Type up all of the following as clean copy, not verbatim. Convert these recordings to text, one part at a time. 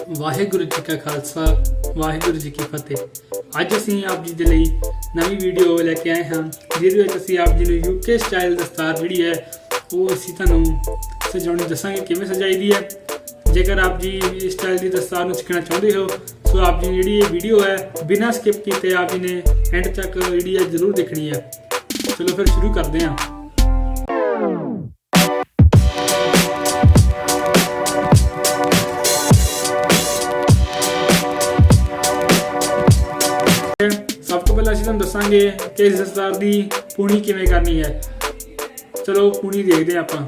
ਵਾਹਿਗੁਰੂ ਜੀ ਕਾ ਖਾਲਸਾ ਵਾਹਿਗੁਰੂ ਜੀ ਕੀ ਫਤਿਹ। ਅੱਜ ਅਸੀਂ ਆਪ ਜੀ ਦੇ ਲਈ ਨਵੀਂ ਵੀਡੀਓ ਲੈ ਕੇ ਆਏ ਹਾਂ, ਜਿਹਦੇ ਵਿੱਚ ਅਸੀਂ ਆਪ ਜੀ ਨੂੰ ਯੂਕੇ ਸਟਾਈਲ ਦਸਤਾਰ ਜਿਹੜੀ ਹੈ ਉਹ ਅਸੀਂ ਤੁਹਾਨੂੰ ਸਜਾਉਣੀ ਦੱਸਾਂਗੇ ਕਿਵੇਂ ਸਜਾਈ ਦੀ ਹੈ। ਜੇਕਰ ਆਪ ਜੀ ਇਸ ਸਟਾਈਲ ਦੀ ਦਸਤਾਰ ਨੂੰ ਸਿੱਖਣਾ ਚਾਹੁੰਦੇ ਹੋ ਸੋ ਆਪ ਜੀ ਜਿਹੜੀ ਇਹ ਵੀਡੀਓ ਹੈ ਬਿਨਾਂ ਸਕਿਪ ਕੀਤੇ ਆਪ ਜੀ ਨੇ ਐਂਡ ਤੱਕ ਜਿਹੜੀ ਹੈ ਜ਼ਰੂਰ ਦੇਖਣੀ ਹੈ। ਚਲੋ ਫਿਰ ਸ਼ੁਰੂ ਕਰਦੇ ਹਾਂ। सब तो पहले ਅਸੀਂ ਤੁਹਾਨੂੰ ਦੱਸਾਂਗੇ ਕਿ ਇਸ ਦਸਤਾਰ ਦੀ ਪੂਣੀ ਕਿਵੇਂ ਕਰਨੀ ਹੈ। ਚਲੋ ਪੂਣੀ ਦੇਖਦੇ ਹਾਂ ਆਪਾਂ।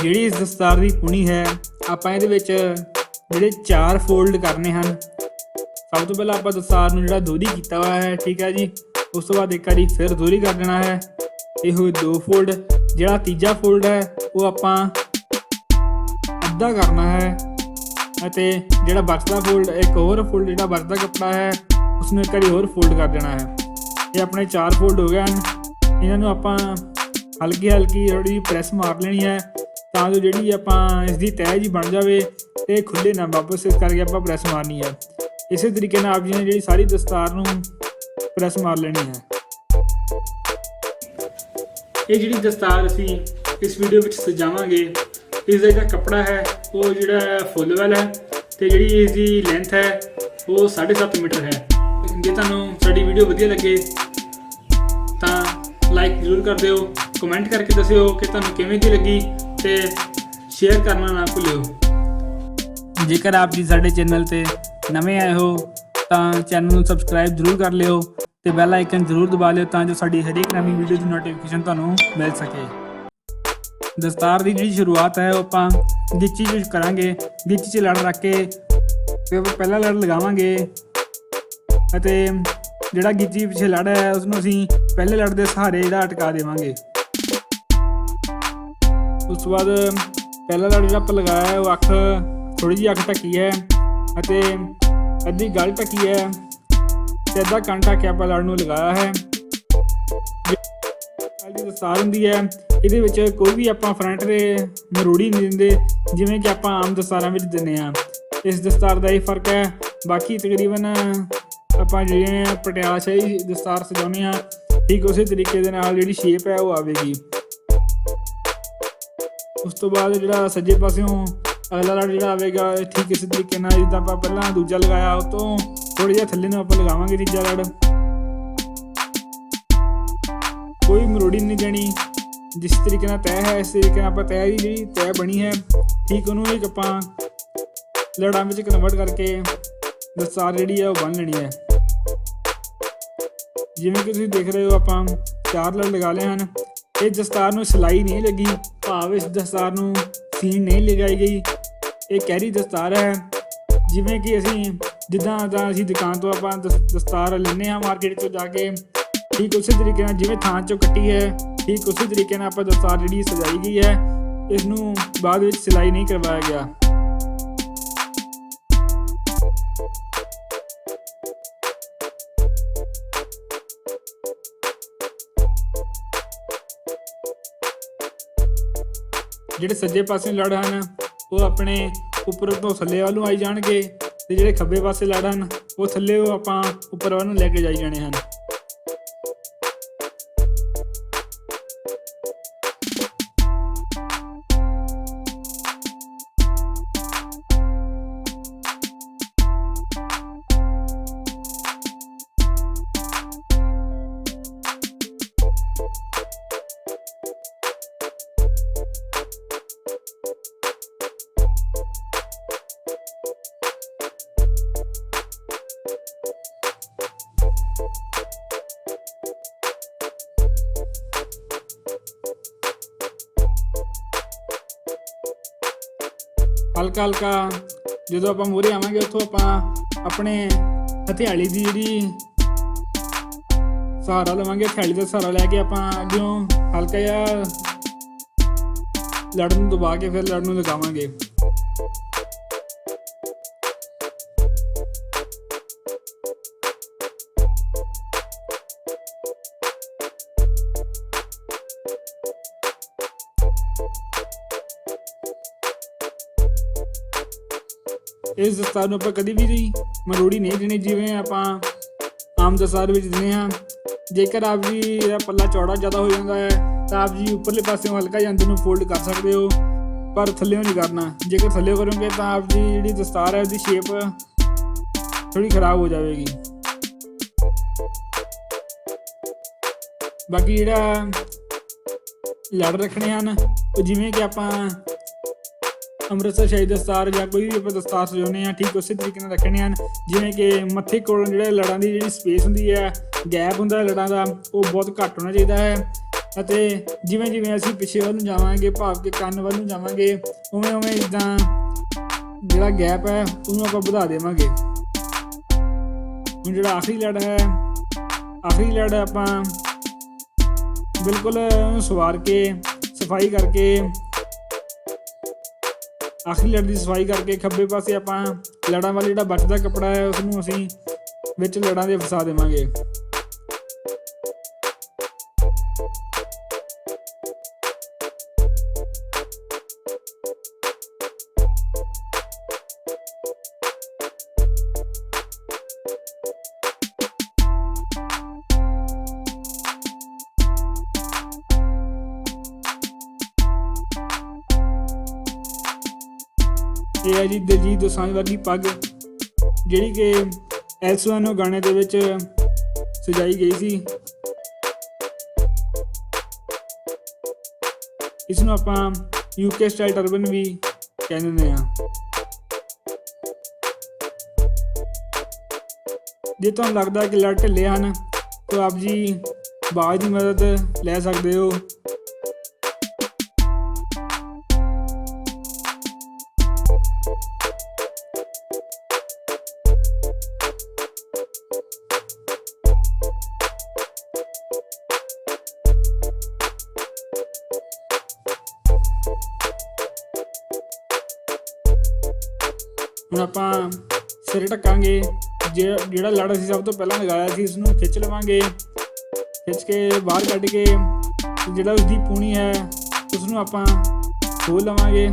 ਜਿਹੜੀ ਇਸ ਦਸਤਾਰ ਦੀ ਪੂਣੀ ਹੈ ਆਪਾਂ ਇਹਦੇ ਵਿੱਚ ਜਿਹੜੇ 4 ਫੋਲਡ ਕਰਨੇ ਹਨ। ਸਭ ਤੋਂ ਪਹਿਲਾਂ ਆਪਾਂ ਦਸਤਾਰ ਨੂੰ ਜਿਹੜਾ ਦੋਹਰੀ ਕੀਤਾ ਹੋਇਆ ਹੈ, ਠੀਕ ਹੈ ਜੀ। ਉਸ ਤੋਂ ਬਾਅਦ ਇੱਕ ਵਾਰੀ ਫਿਰ ਦੋਹਰੀ ਕਰ ਦੇਣਾ ਹੈ। ਇਹ ਹੋਏ 2 ਫੋਲਡ। ਜਿਹੜਾ ਤੀਜਾ ਫੋਲਡ ਹੈ ਉਹ ਆਪਾਂ ਅੱਧਾ ਕਰਨਾ ਹੈ ਅਤੇ ਜਿਹੜਾ ਬਚਦਾ ਫੋਲਡ ਇੱਕ ਹੋਰ ਫੋਲਡ ਜਿਹੜਾ ਬਚਦਾ ਕੱਪੜਾ ਹੈ ਉਸਨੂੰ ਇੱਕ ਵਾਰੀ ਹੋਰ ਫੋਲਡ ਕਰ ਦੇਣਾ ਹੈ। ਇਹ ਆਪਣੇ 4 ਫੋਲਡ ਹੋ ਗਏ ਹਨ। ਇਹਨਾਂ ਨੂੰ ਆਪਾਂ ਹਲਕੀ ਥੋੜੀ ਪ੍ਰੈਸ ਮਾਰ ਲੈਣੀ ਹੈ ਤਾਂ ਜੋ ਜਿਹੜੀ ਆਪਾਂ ਇਸ ਦੀ ਤਹਿ ਜੀ ਬਣ ਜਾਵੇ ਤੇ ਖੁੱਲੇ ਨਾ ਵਾਪਸ, ਇਸ ਕਰਕੇ ਆਪਾਂ ਪ੍ਰੈਸ ਮਾਰਨੀ ਹੈ। ਇਸੇ ਤਰੀਕੇ ਨਾਲ ਆਪ ਜੀ ਨੇ ਜਿਹੜੀ ਸਾਰੀ ਦਸਤਾਰ ਨੂੰ ਪ੍ਰੈਸ ਮਾਰ ਲੈਣੀ ਹੈ। ਇਹ ਜਿਹੜੀ ਦਸਤਾਰ ਅਸੀਂ ਇਸ ਵੀਡੀਓ ਵਿੱਚ ਸਜਾਵਾਂਗੇ ਇਸ ਦਾ ਜਿਹੜਾ ਕੱਪੜਾ ਹੈ ਉਹ ਜਿਹੜਾ ਫੁੱਲ ਵੈਲ ਹੈ ਤੇ ਜਿਹੜੀ ਇਸ ਦੀ ਲੈਂਥ ਹੈ ਉਹ 7.5 ਮੀਟਰ ਹੈ। ਜੇ ਤੁਹਾਨੂੰ ਸਾਡੀ ਵੀਡੀਓ ਵਧੀਆ ਲੱਗੇ ਤਾਂ ਲਾਈਕ ਜ਼ਰੂਰ ਕਰ ਦਿਓ, ਕਮੈਂਟ ਕਰਕੇ ਦੱਸਿਓ ਕਿ ਤੁਹਾਨੂੰ ਕਿਵੇਂ ਦੀ ਲੱਗੀ ਤੇ ਸ਼ੇਅਰ ਕਰਨਾ ਨਾ ਭੁੱਲਿਓ। ਜੇਕਰ ਆਪ ਜੀ ਸਾਡੇ ਚੈਨਲ ਤੇ ਨਵੇਂ ਆਏ ਹੋ ਤਾਂ ਚੈਨਲ ਨੂੰ ਸਬਸਕ੍ਰਾਈਬ ਜ਼ਰੂਰ ਕਰ ਲਿਓ ਤੇ ਬੈਲ ਆਈਕਨ ਜ਼ਰੂਰ ਦਬਾ ਲਿਓ ਤਾਂ ਜੋ ਸਾਡੀ ਹਰੇਕ ਨਵੀਂ ਵੀਡੀਓ ਦੀ ਨੋਟੀਫਿਕੇਸ਼ਨ ਤੁਹਾਨੂੰ ਮਿਲ ਸਕੇ। ਦਸਤਾਰ ਦੀ ਜਿਹੜੀ ਸ਼ੁਰੂਆਤ ਹੈ ਉਹ ਆਪਾਂ ਗਿੱਚੀ 'ਚ ਕਰਾਂਗੇ। ਗਿੱਚੀ 'ਚ ਲੜ ਰੱਖ ਕੇ ਫਿਰ ਪਹਿਲਾ ਲੜ ਲਗਾਵਾਂਗੇ ਅਤੇ ਜਿਹੜਾ ਗਿੱਚੀ ਪਿੱਛੇ ਲੜ ਹੈ ਉਸਨੂੰ ਅਸੀਂ ਪਹਿਲੇ ਲੜ ਦੇ ਸਹਾਰੇ ਜਿਹੜਾ ਅਟਕਾ ਦੇਵਾਂਗੇ। ਉਸ ਤੋਂ ਬਾਅਦ ਪਹਿਲਾ ਲੜ ਜਿਹੜਾ ਆਪਾਂ ਲਗਾਇਆ ਹੈ ਉਹ ਥੋੜ੍ਹੀ ਜਿਹੀ ਅੱਖ ਢੱਕੀ ਹੈ ਅਤੇ ਅੱਧੀ ਗਲ ਢੱਕੀ ਹੈ ਅਤੇ ਅੱਧਾ ਕੰਨ ਢੱਕ ਕੇ ਆਪਾਂ ਲੜ ਨੂੰ ਲਗਾਇਆ ਹੈ। ਦੀ ਦਸਤਾਰ ਹੁੰਦੀ ਹੈ ਇਹਦੇ ਵਿੱਚ ਕੋਈ ਵੀ ਆਪਾਂ ਫਰੰਟ ਦੇ ਮਰੋੜੀ ਨਹੀਂ ਦਿੰਦੇ ਜਿਵੇਂ ਕਿ ਆਪਾਂ ਆਮ ਦਸਤਾਰਾਂ ਵਿੱਚ ਦਿੰਦੇ ਹਾਂ। ਇਸ ਦਸਤਾਰ ਦਾ ਇਹ ਫਰਕ ਹੈ। ਬਾਕੀ ਤਕਰੀਬਨ ਆਪਾਂ ਜਿਵੇਂ ਪਟਿਆਲਾ ਸ਼ਾਹੀ ਦਸਤਾਰ ਸਜਾਉਂਦੇ ਹਾਂ ਠੀਕ ਉਸੇ ਤਰੀਕੇ ਦੇ ਨਾਲ ਜਿਹੜੀ ਸ਼ੇਪ ਹੈ ਉਹ ਆਵੇਗੀ। ਉਸ ਤੋਂ ਬਾਅਦ ਜਿਹੜਾ ਸੱਜੇ ਪਾਸਿਓਂ ਅਗਲਾ ਲੜ ਜਿਹੜਾ ਆਵੇਗਾ ਠੀਕ ਇਸੇ ਤਰੀਕੇ ਨਾਲ ਜਿੱਦਾਂ ਆਪਾਂ ਪਹਿਲਾਂ ਦੂਜਾ ਲਗਾਇਆ ਉਹ ਤੋਂ ਥੋੜ੍ਹਾ ਜਿਹਾ ਥੱਲੇ ਨੂੰ ਆਪਾਂ ਲਗਾਵਾਂਗੇ ਤੀਜਾ ਲੜ। ਕੋਈ ਮਰੋੜੀ ਨਹੀਂ ਦੇਣੀ, ਜਿਸ ਤਰੀਕੇ ਨਾਲ ਤੈਅ ਹੈ ਇਸ ਤਰੀਕੇ ਨਾਲ ਆਪਾਂ ਤੈਅ ਦੀ ਜਿਹੜੀ ਤੈਅ ਬਣੀ ਹੈ ਠੀਕ ਉਹਨੂੰ ਇੱਕ ਆਪਾਂ ਲੜਾਂ ਵਿੱਚ ਕਨਵਰਟ ਕਰਕੇ ਦਸਤਾਰ ਜਿਹੜੀ ਹੈ ਉਹ ਬੰਨ੍ਹ ਲੈਣੀ ਹੈ। ਜਿਵੇਂ ਕਿ ਤੁਸੀਂ ਦੇਖ ਰਹੇ ਹੋ ਆਪਾਂ 4 ਲੜ ਲਗਾ ਲਏ ਹਨ। ਇਸ ਦਸਤਾਰ ਨੂੰ ਸਿਲਾਈ ਨਹੀਂ ਲੱਗੀ, ਭਾਵ ਇਸ ਦਸਤਾਰ ਨੂੰ ਸੀਨ ਨਹੀਂ ਲਗਾਈ ਗਈ। ਇਹ ਕੈਰੀ ਦਸਤਾਰ ਹੈ। ਜਿਵੇਂ ਕਿ ਅਸੀਂ ਜਿੱਦਾਂ ਅਸੀਂ ਦੁਕਾਨ ਤੋਂ ਆਪਾਂ ਦਸਤਾਰ ਲੈਂਦੇ ਹਾਂ ਮਾਰਕੀਟ 'ਚੋਂ ਜਾ ਕੇ ਠੀਕ ਉਸੇ ਤਰੀਕੇ ਨਾਲ ਜਿਵੇਂ ਥਾਂ 'ਚੋਂ ਕੱਟੀ ਹੈ ਠੀਕ ਉਸੇ ਤਰੀਕੇ ਨਾਲ ਆਪਾਂ ਦਸਤਾਰ ਜਿਹੜੀ ਸਜਾਈ ਗਈ ਹੈ। ਇਸ ਨੂੰ ਬਾਅਦ ਵਿੱਚ ਸਿਲਾਈ ਨਹੀਂ ਕਰਵਾਇਆ ਗਿਆ। ਜਿਹੜੇ ਸੱਜੇ ਪਾਸੇ ਲੜ ਹਨ ਉਹ ਆਪਣੇ ਉੱਪਰ ਤੋਂ ਥੱਲੇ ਵੱਲ ਨੂੰ ਆਈ ਜਾਣਗੇ ਤੇ ਜਿਹੜੇ ਖੱਬੇ ਪਾਸੇ ਲੜ ਹਨ ਉਹ ਥੱਲੇ ਉਹ ਆਪਾਂ ਉੱਪਰ ਵੱਲ ਨੂੰ ਲੈ ਕੇ ਜਾਈ ਜਾਣੇ ਹਨ। ਹਲਕਾ ਜਦੋਂ ਆਪਾਂ ਮੂਹਰੇ ਆਵਾਂਗੇ ਉੱਥੋਂ ਆਪਾਂ ਆਪਣੇ ਹਥਿਆਲੀ ਦੀ ਜਿਹੜੀ ਸਹਾਰਾ ਲਵਾਂਗੇ। ਹਥਿਆਲੀ ਦਾ ਸਹਾਰਾ ਲੈ ਕੇ ਆਪਾਂ ਅੱਗਿਓਂ ਹਲਕਾ ਜਿਹਾ ਲੜ ਨੂੰ ਦਬਾ ਕੇ ਫਿਰ ਲੜ ਨੂੰ ਲਗਾਵਾਂਗੇ। इस दस्तार ਨੂੰ ਆਪਾਂ ਕਦੀ ਵੀ ਮਰੋੜੀ ਨਹੀਂ ਦੇਣੀ ਜਿਵੇਂ ਆਪਾਂ ਆਮ ਦਸਤਾਰ ਵਿੱਚ ਦਿੰਦੇ ਹਾਂ। ਜੇਕਰ ਆਪ ਜੀ ਇਹਦਾ ਪੱਲਾ ਚੌੜਾ ਜ਼ਿਆਦਾ ਹੋ ਜਾਂਦਾ ਹੈ ਤਾਂ ਆਪ ਜੀ ਉੱਪਰਲੇ ਪਾਸਿਓਂ ਹਲਕਾ ਜਿਹਾ ਅੰਦਰ ਨੂੰ ਫੋਲਡ ਕਰ ਸਕਦੇ ਹੋ, ਪਰ ਥੱਲਿਓਂ ਨਹੀਂ ਕਰਨਾ। ਜੇਕਰ ਥੱਲਿਓਂ ਕਰੋਗੇ ਤਾਂ ਆਪ ਜੀ ਜਿਹੜੀ ਦਸਤਾਰ ਹੈ ਉਹਦੀ ਸ਼ੇਪ ਥੋੜ੍ਹੀ ਖਰਾਬ ਹੋ ਜਾਵੇਗੀ। ਬਾਕੀ ਜਿਹੜਾ ਲੜ ਰੱਖਣੇ ਹਨ ਉਹ ਜਿਵੇਂ ਕਿ ਆਪਾਂ ਅੰਮ੍ਰਿਤਸਰ ਸ਼ਾਹੀ ਦਸਤਾਰ ਜਾਂ ਕੋਈ ਵੀ ਆਪਾਂ ਦਸਤਾਰ ਸਜਾਉਂਦੇ ਹਾਂ ਠੀਕ ਉਸੇ ਤਰੀਕੇ ਨਾਲ ਰੱਖਣੇ ਹਨ। ਜਿਵੇਂ ਕਿ ਮੱਥੇ ਕੋਲ ਜਿਹੜੇ ਲੜਾਂ ਦੀ ਜਿਹੜੀ ਸਪੇਸ ਹੁੰਦੀ ਹੈ, ਗੈਪ ਹੁੰਦਾ ਲੜਾਂ ਦਾ, ਉਹ ਬਹੁਤ ਘੱਟ ਹੋਣਾ ਚਾਹੀਦਾ ਹੈ। ਅਤੇ ਜਿਵੇਂ ਜਿਵੇਂ ਅਸੀਂ ਪਿੱਛੇ ਵੱਲ ਨੂੰ ਜਾਵਾਂਗੇ, ਭਾਵ ਕਿ ਕੰਨ ਵੱਲ ਨੂੰ ਜਾਵਾਂਗੇ, ਉਵੇਂ ਉਵੇਂ ਇੱਦਾਂ ਜਿਹੜਾ ਗੈਪ ਹੈ ਉਹਨੂੰ ਆਪਾਂ ਵਧਾ ਦੇਵਾਂਗੇ। ਹੁਣ ਜਿਹੜਾ ਆਖਰੀ ਲੜ ਹੈ, ਆਖਰੀ ਲੜ ਆਪਾਂ ਬਿਲਕੁਲ ਉਹਨੂੰ ਸਵਾਰ ਕੇ ਸਫਾਈ ਕਰਕੇ, ਆਖਰੀ ਲੜ ਦੀ ਸਫਾਈ ਕਰਕੇ ਖੱਬੇ ਪਾਸੇ ਆਪਾਂ ਲੜਾਂ ਵਾਲਾ ਜਿਹੜਾ ਬਚਦਾ ਕੱਪੜਾ ਹੈ ਉਸਨੂੰ ਅਸੀਂ ਵਿੱਚ ਲੜਾਂ ਦੇ ਫਸਾ ਦੇਵਾਂਗੇ। ਇਹ ਹੈ ਜੀ ਦਿਲਜੀਤ ਦੋਸਾਂਝ ਵਰਗੀ ਪੱਗ, ਜਿਹੜੀ ਕਿ ਸੁeno ਗਾਣੇ ਦੇ ਵਿੱਚ ਸਜਾਈ ਗਈ ਸੀ। ਇਸ ਨੂੰ ਆਪਾਂ UK ਸਟਾਈਲ ਟਰਬਨ ਵੀ ਕਹਿੰਦੇ ਹਾਂ। ਜੇ ਤੁਹਾਨੂੰ ਲੱਗਦਾ ਕਿ ਲੜ ਢਿੱਲੇ ਹਨ ਤਾਂ ਆਪ ਜੀ ਬਾਜ਼ ਦੀ ਮਦਦ ਲੈ ਸਕਦੇ ਹੋ। ਹੁਣ ਆਪਾਂ ਸਿਰ ਢੱਕਾਂਗੇ। ਜਿਹੜਾ ਲੜ ਅਸੀਂ ਸਭ ਤੋਂ ਪਹਿਲਾਂ ਲਗਾਇਆ ਸੀ ਉਸਨੂੰ ਖਿੱਚ ਲਵਾਂਗੇ। ਖਿੱਚ ਕੇ ਬਾਹਰ ਕੱਢ ਕੇ ਜਿਹੜਾ ਉਸਦੀ ਪੂਣੀ ਹੈ ਉਸਨੂੰ ਆਪਾਂ ਖੋਲ੍ਹ ਲਵਾਂਗੇ।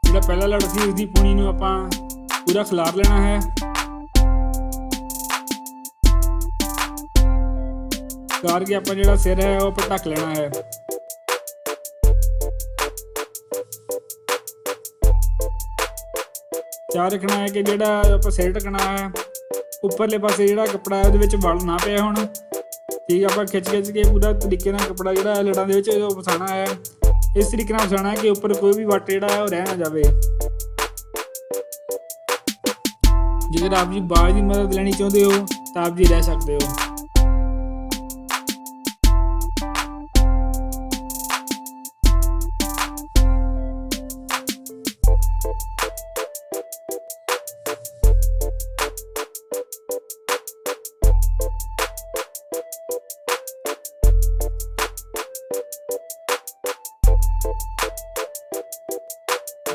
ਜਿਹੜਾ ਪਹਿਲਾ ਲੜ ਸੀ ਉਸਦੀ ਪੂਣੀ ਨੂੰ ਆਪਾਂ ਪੂਰਾ ਖਿਲਾਰ ਲੈਣਾ ਹੈ। ਖਿਲਾਰ ਕੇ ਆਪਾਂ ਜਿਹੜਾ ਸਿਰ ਹੈ ਉਹ ਆਪਾਂ ਢੱਕ ਲੈਣਾ ਹੈ। ਚਾਰ ਰੱਖਣਾ ਹੈ ਕਿ ਜਿਹੜਾ ਆਪਾਂ ਸਿਰ ਢੱਕਣਾ ਹੈ ਉੱਪਰਲੇ ਪਾਸੇ ਜਿਹੜਾ ਕੱਪੜਾ ਹੈ ਉਹਦੇ ਵਿੱਚ ਵਲ ਨਾ ਪਿਆ ਹੁਣ। ਠੀਕ ਆਪਾਂ ਖਿੱਚ ਕੇ ਪੂਰਾ ਤਰੀਕੇ ਨਾਲ ਕੱਪੜਾ ਜਿਹੜਾ ਲੜਾਂ ਦੇ ਵਿੱਚ ਉਹ ਫਸਾਉਣਾ ਹੈ। ਇਸ ਤਰੀਕੇ ਨਾਲ ਫਸਾਉਣਾ ਹੈ ਕਿ ਉੱਪਰ ਕੋਈ ਵੀ ਵੱਟ ਜਿਹੜਾ ਹੈ ਉਹ ਰਹਿ ਨਾ ਜਾਵੇ। ਜੇਕਰ ਆਪ ਜੀ ਬਾਜ਼ ਦੀ ਮਦਦ ਲੈਣੀ ਚਾਹੁੰਦੇ ਹੋ ਤਾਂ ਆਪ ਜੀ ਲੈ ਸਕਦੇ ਹੋ।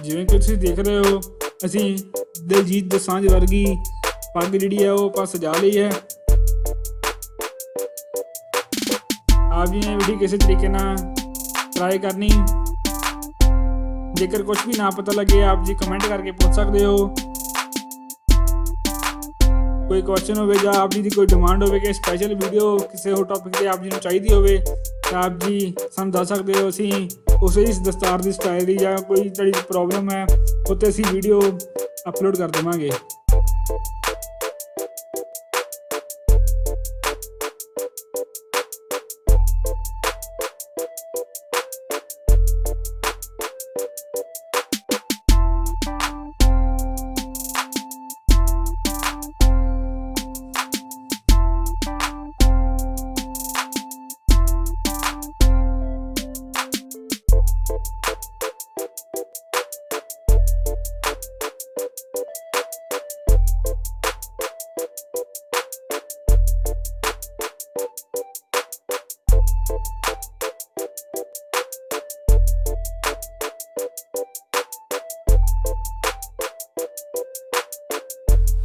ਜਿਵੇਂ ਕਿ ਤੁਸੀਂ ਦੇਖ ਰਹੇ ਹੋ ਅਸੀਂ ਦਿਲਜੀਤ ਦੋਸਾਂਝ ਵਰਗੀ ਪੱਗ ਜਿਹੜੀ ਹੈ ਉਹ ਆਪਾਂ ਸਜਾ ਲਈ ਹੈ। ਆਪ ਜੀ ਨੇ ਵੀਡੀਓ ਕਿਸੇ ਤਰੀਕੇ ਨਾਲ ਟਰਾਈ ਕਰਨੀ। ਜੇਕਰ ਕੁਛ ਵੀ ਨਾ ਪਤਾ ਲੱਗੇ ਆਪ ਜੀ ਕਮੈਂਟ ਕਰਕੇ ਪੁੱਛ ਸਕਦੇ ਹੋ। ਕੋਈ ਕੁਐਸਚਨ ਹੋਵੇ ਜਾਂ ਆਪ ਜੀ ਦੀ ਕੋਈ ਡਿਮਾਂਡ ਹੋਵੇ ਕਿ ਸਪੈਸ਼ਲ ਵੀਡੀਓ ਕਿਸੇ ਹੋਰ ਟੌਪਿਕ 'ਤੇ ਆਪ ਜੀ ਨੂੰ ਚਾਹੀਦੀ ਹੋਵੇ ਤਾਂ ਆਪ ਜੀ ਸਾਨੂੰ ਦੱਸ ਸਕਦੇ ਹੋ। ਅਸੀਂ ਉਸੇ ਇਸ ਦਸਤਾਰ ਦੀ ਸਟਾਈਲ ਦੀ ਜਾਂ ਕੋਈ ਤੁਹਾਡੀ ਪ੍ਰੋਬਲਮ ਹੈ ਉੱਤੇ ਅਸੀਂ ਵੀਡੀਓ ਅਪਲੋਡ ਕਰ ਦੇਵਾਂਗੇ।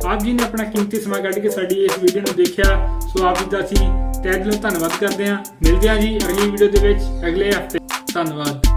ਆਪ ਜੀ ਨੇ ਆਪਣਾ ਕੀਮਤੀ ਸਮਾਂ ਕੱਢ ਕੇ ਸਾਡੀ ਇਸ ਵੀਡੀਓ ਨੂੰ ਦੇਖਿਆ। ਸੋ ਆਪ ਜੀ ਦਾ ਅਸੀਂ ਤਹਿ ਦਿਲੋਂ ਧੰਨਵਾਦ ਕਰਦੇ ਹਾਂ। ਮਿਲਦੇ ਹਾਂ ਜੀ ਅਗਲੀ ਵੀਡੀਓ ਦੇ ਵਿੱਚ ਅਗਲੇ ਹਫ਼ਤੇ। ਧੰਨਵਾਦ।